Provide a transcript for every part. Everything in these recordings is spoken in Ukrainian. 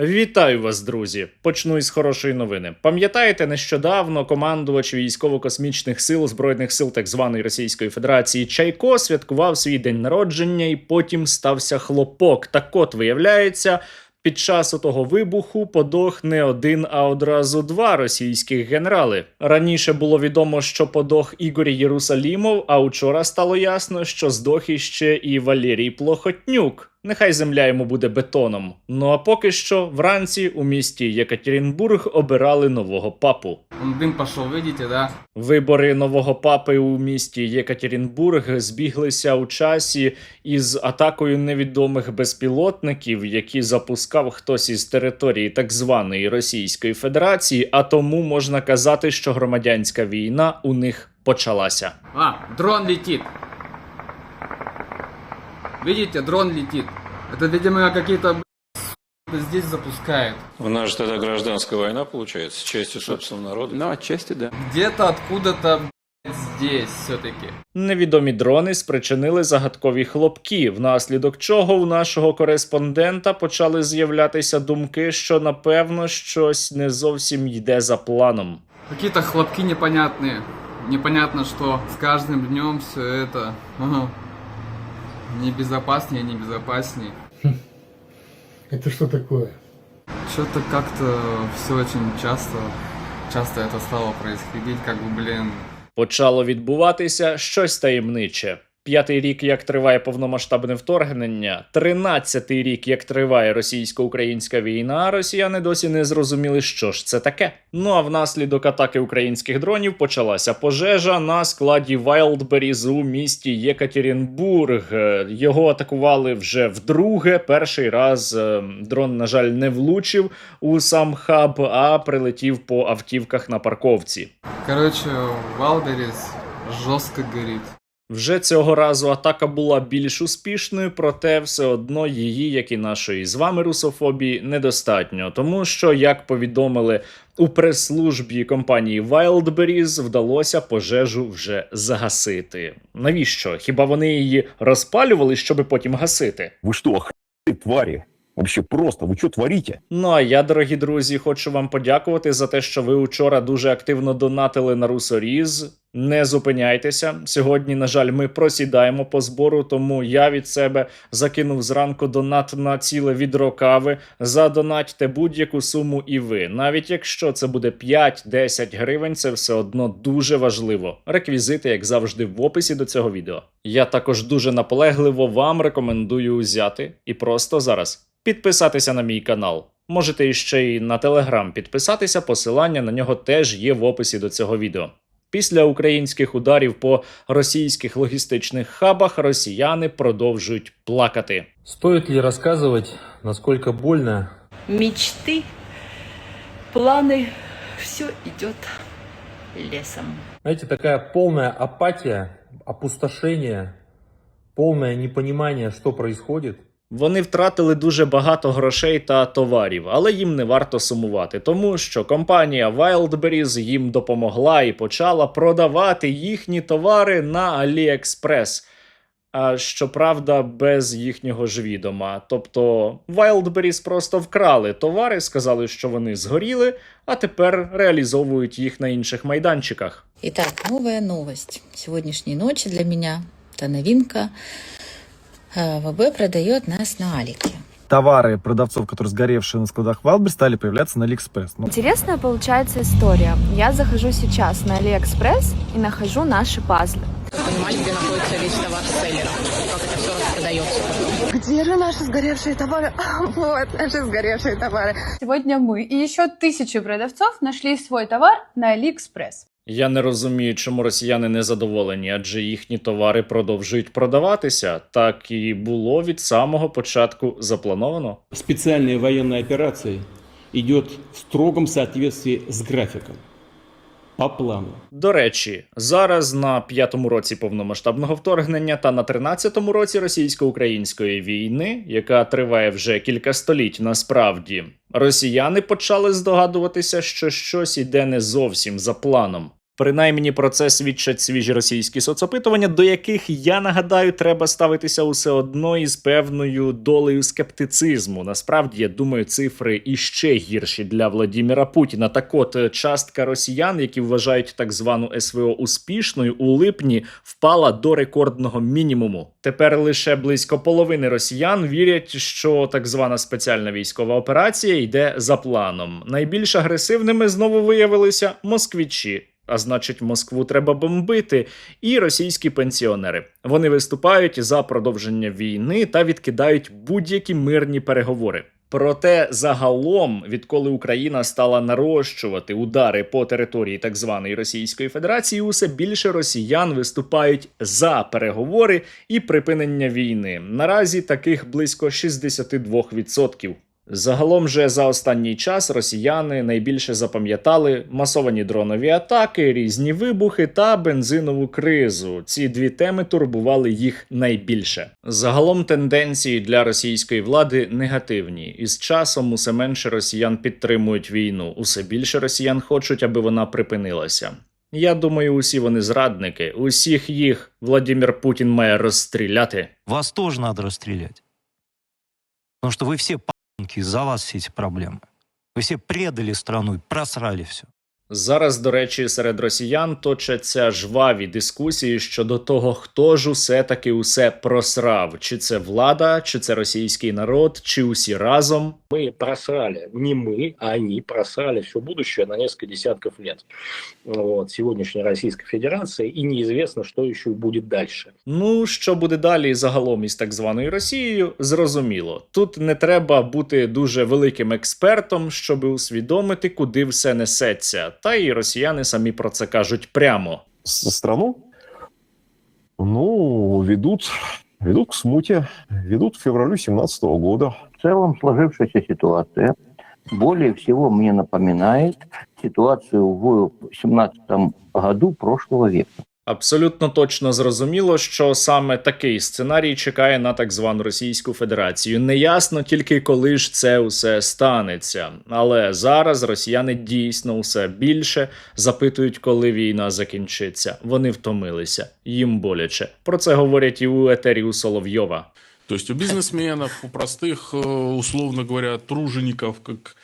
Вітаю вас, друзі! Почну із хорошої новини. Пам'ятаєте, нещодавно командувач військово-космічних сил Збройних сил так званої Російської Федерації Чайко святкував свій день народження і потім стався хлопок. Так от, виявляється, під час того вибуху подох не один, а одразу два російських генерали. Раніше було відомо, що подох Ігор Єрусалімов, а учора стало ясно, що здох іще і Валерій Плохотнюк. Нехай земля йому буде бетоном. Ну а поки що вранці у місті Єкатеринбург обирали нового папу. Дым пошел, видите, да? Вибори нового папи у місті Єкатеринбург збіглися у часі із атакою невідомих безпілотників, які запускав хтось із території так званої Російської Федерації, а тому можна казати, що громадянська війна у них почалася. Дрон летит. Видите, дрон летит. Это, видимо, какие-то здесь запускают. У нас же тогда гражданская война получается, частью собственного народа. Ну, отчасти, да. Где-то откуда-то здесь все-таки. Невідомі дрони спричинили загадкові хлопки, внаслідок чого у нашого кореспондента почали з'являтися думки, що напевно щось не зовсім йде за планом. Какие-то хлопки непонятные. Непонятно, что с каждым днем все это небезопаснее, небезопаснее. Это что такое? Что-то как-то все очень часто это стало происходить, как бы, Почало відбуватися щось таємниче. 5-й рік, як триває повномасштабне вторгнення, 13-й рік, як триває російсько-українська війна, росіяни досі не зрозуміли, що ж це таке. Ну а внаслідок атаки українських дронів почалася пожежа на складі Wildberries у місті Єкатеринбург. Його атакували вже вдруге. Перший раз дрон, на жаль, не влучив у сам хаб, а прилетів по автівках на парковці. Короче, Wildberries жорстко горить. Вже цього разу атака була більш успішною, проте все одно її, як і нашої з вами русофобії, недостатньо. Тому що, як повідомили у прес-службі компанії Wildberries, вдалося пожежу вже загасити. Навіщо? Хіба вони її розпалювали, щоби потім гасити? Ви що, охуєли, тварі? Вообще просто, ви що творите? Ну а я, дорогі друзі, хочу вам подякувати за те, що ви учора дуже активно донатили на Русоріз. Не зупиняйтеся. Сьогодні, на жаль, ми просідаємо по збору, тому я від себе закинув зранку донат на ціле відро кави. Задонатьте будь-яку суму і ви. Навіть якщо це буде 5-10 гривень, це все одно дуже важливо. Реквізити, як завжди, в описі до цього відео. Я також дуже наполегливо вам рекомендую взяти і просто зараз підписатися на мій канал. Можете іще й на Телеграм підписатися, посилання на нього теж є в описі до цього відео. Після українських ударів по російських логістичних хабах росіяни продовжують плакати. Стоит ли рассказывать, насколько больно? Мечты, планы, все идет лесом. Знаете, такая полная апатия, опустошение, полное непонимание, что происходит. Вони втратили дуже багато грошей та товарів, але їм не варто сумувати, тому що компанія Wildberries їм допомогла і почала продавати їхні товари на AliExpress. А щоправда, без їхнього ж відома. Тобто Wildberries просто вкрали товари, сказали, що вони згоріли, а тепер реалізовують їх на інших майданчиках. Итак, новая новость. Сегодняшней ночи для меня это новинка. ВБ продает нас на Алике. Товары продавцов, которые сгоревшие на складах Wildberries, стали появляться на AliExpress. Интересная получается история. Я захожу сейчас на AliExpress и нахожу наши пазлы. Понимали, где находится весь товар селлера, как это все распродается. Где же наши сгоревшие товары? Вот наши сгоревшие товары. Сегодня мы и еще 1000 продавцов нашли свой товар на AliExpress. Я не розумію, чому росіяни не задоволені, адже їхні товари продовжують продаватися. Так і було від самого початку заплановано. Специальная военная операция идет в строгом соответствии с графиком. По плану. До речі, зараз на 5-му році повномасштабного вторгнення та на 13-му році російсько-української війни, яка триває вже кілька століть насправді, росіяни почали здогадуватися, що щось іде не зовсім за планом. Принаймні про це свідчать свіжі російські соцопитування, до яких, я нагадаю, треба ставитися усе одно із певною долею скептицизму. Насправді, я думаю, цифри іще гірші для Владіміра Путіна. Так от, частка росіян, які вважають так звану СВО успішною, у липні впала до рекордного мінімуму. Тепер лише близько половини росіян вірять, що так звана спеціальна військова операція йде за планом. Найбільш агресивними знову виявилися москвичі. А значить, Москву треба бомбити, і російські пенсіонери. Вони виступають за продовження війни та відкидають будь-які мирні переговори. Проте загалом, відколи Україна стала нарощувати удари по території так званої Російської Федерації, усе більше росіян виступають за переговори і припинення війни. Наразі таких близько 62%. Загалом же за останній час росіяни найбільше запам'ятали масовані дронові атаки, різні вибухи та бензинову кризу. Ці дві теми турбували їх найбільше. Загалом тенденції для російської влади негативні. Із часом усе менше росіян підтримують війну, усе більше росіян хочуть, аби вона припинилася. Я думаю, усі вони зрадники, усіх їх Владимир Путін має розстріляти. Вас тоже надо расстрелять. Потому что вы все из-за вас все эти проблемы. Вы все предали страну и просрали все. Зараз, до речі, серед росіян точаться жваві дискусії щодо того, хто ж усе-таки усе просрав. Чи це влада, чи це російський народ, чи усі разом. Мы просрали, не мы, а они просрали все будущее на несколько десятков лет. Вот, сегодняшней Российской Федерации, и неизвестно, что еще будет дальше. Ну, що буде далі загалом із так званою Росією, зрозуміло. Тут не треба бути дуже великим експертом, щоб усвідомити, куди все несеться. Та і росіяни самі про це кажуть прямо. Страну, ведут к смуте, ведут к февралю 2017 года. В целом сложившаяся ситуация более всего мне напоминает ситуацию в 2017 году прошлого века. Абсолютно точно зрозуміло, що саме такий сценарій чекає на так звану Російську Федерацію. Неясно тільки, коли ж це усе станеться. Але зараз росіяни дійсно усе більше запитують, коли війна закінчиться. Вони втомилися. Їм боляче. Про це говорять і у етері у Соловйова. То есть у бизнесменов, у простых, условно говоря, тружеников, как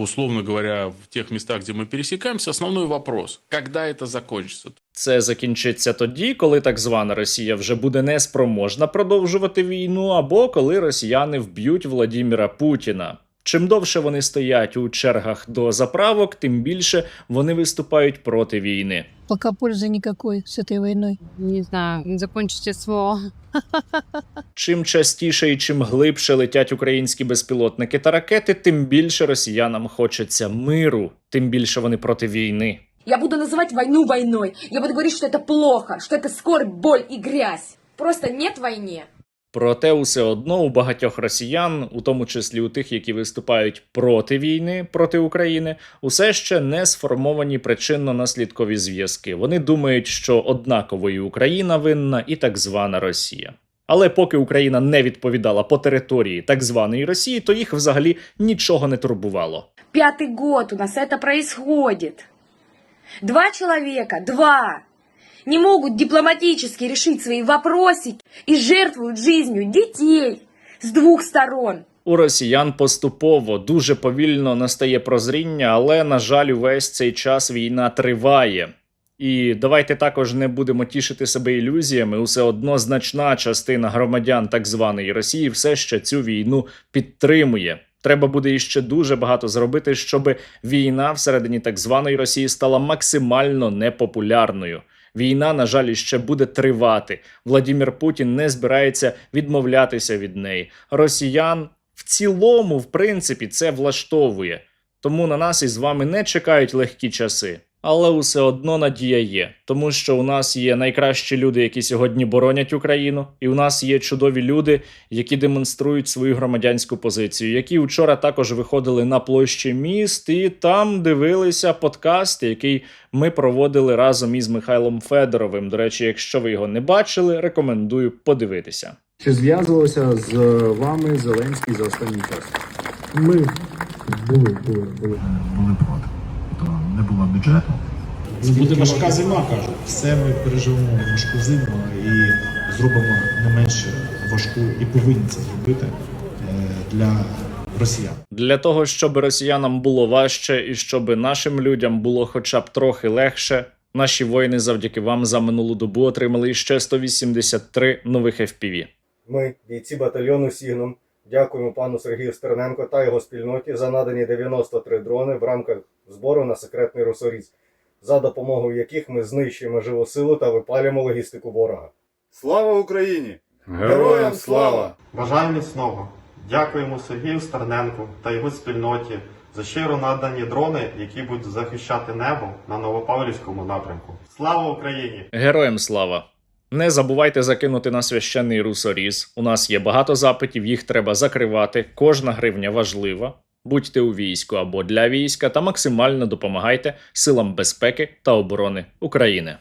условно говоря, в тех местах, где мы пересекаемся, основной вопрос – когда это закончится? Це закінчиться тоді, коли так звана Росія вже буде неспроможна продовжувати війну, або коли росіяни вб'ють Владіміра Путіна. Чим довше вони стоять у чергах до заправок, тим більше вони виступають проти війни. Пока пользы никакой с этой войной. Не знаю, закончите СВО. Чим частіше і чим глибше летять українські безпілотники та ракети, тим більше росіянам хочеться миру, тим більше вони проти війни. Я буду называть войну войной. Я буду говорить, что это плохо, что это скорбь, боль и грязь. Просто нет войне. Проте усе одно у багатьох росіян, у тому числі у тих, які виступають проти війни, проти України, усе ще не сформовані причинно-наслідкові зв'язки. Вони думають, що однаково і Україна винна, і так звана Росія. Але поки Україна не відповідала по території так званої Росії, то їх взагалі нічого не турбувало. 5-й год у нас это происходит. 2 человека, не могут дипломатически решить свои вопросики и жертвуют жизнью детей с 2 сторон. У росіян поступово, дуже повільно настає прозріння, але, на жаль, увесь цей час війна триває. І давайте також не будемо тішити себе ілюзіями, усе одно значна частина громадян так званої Росії все ще цю війну підтримує. Треба буде іще дуже багато зробити, щоб війна всередині так званої Росії стала максимально непопулярною. Війна, на жаль, іще буде тривати. Владимир Путін не збирається відмовлятися від неї. Росіян в цілому, в принципі, це влаштовує. Тому на нас із вами не чекають легкі часи. Але усе одно надія є. Тому що у нас є найкращі люди, які сьогодні боронять Україну. І у нас є чудові люди, які демонструють свою громадянську позицію. Які вчора також виходили на площі міст і там дивилися подкаст, який ми проводили разом із Михайлом Федоровим. До речі, якщо ви його не бачили, рекомендую подивитися. Чи зв'язувався з вами Зеленський за останній час? Ми були проти. не було бюджету. Буде важка зима, кажуть. Все ми переживемо важку зиму і зробимо не менше важку, і повинні це зробити для росіян. Для того, щоб росіянам було важче і щоб нашим людям було хоча б трохи легше, наші воїни завдяки вам за минулу добу отримали ще 183 нових FPV. Ми, бійці батальйону «Сігнум», дякуємо пану Сергію Стерненко та його спільноті за надані 93 дрони в рамках збору на секретний русоріз, за допомогою яких ми знищуємо живу силу та випалюємо логістику ворога. Слава Україні! Героям слава! Бажаю міцного! Дякуємо Сергію Стерненку та його спільноті за щиро надані дрони, які будуть захищати небо на Новопавлівському напрямку. Слава Україні! Героям слава! Не забувайте закинути на священний русоріз. У нас є багато запитів, їх треба закривати. Кожна гривня важлива. Будьте у війську або для війська та максимально допомагайте силам безпеки та оборони України.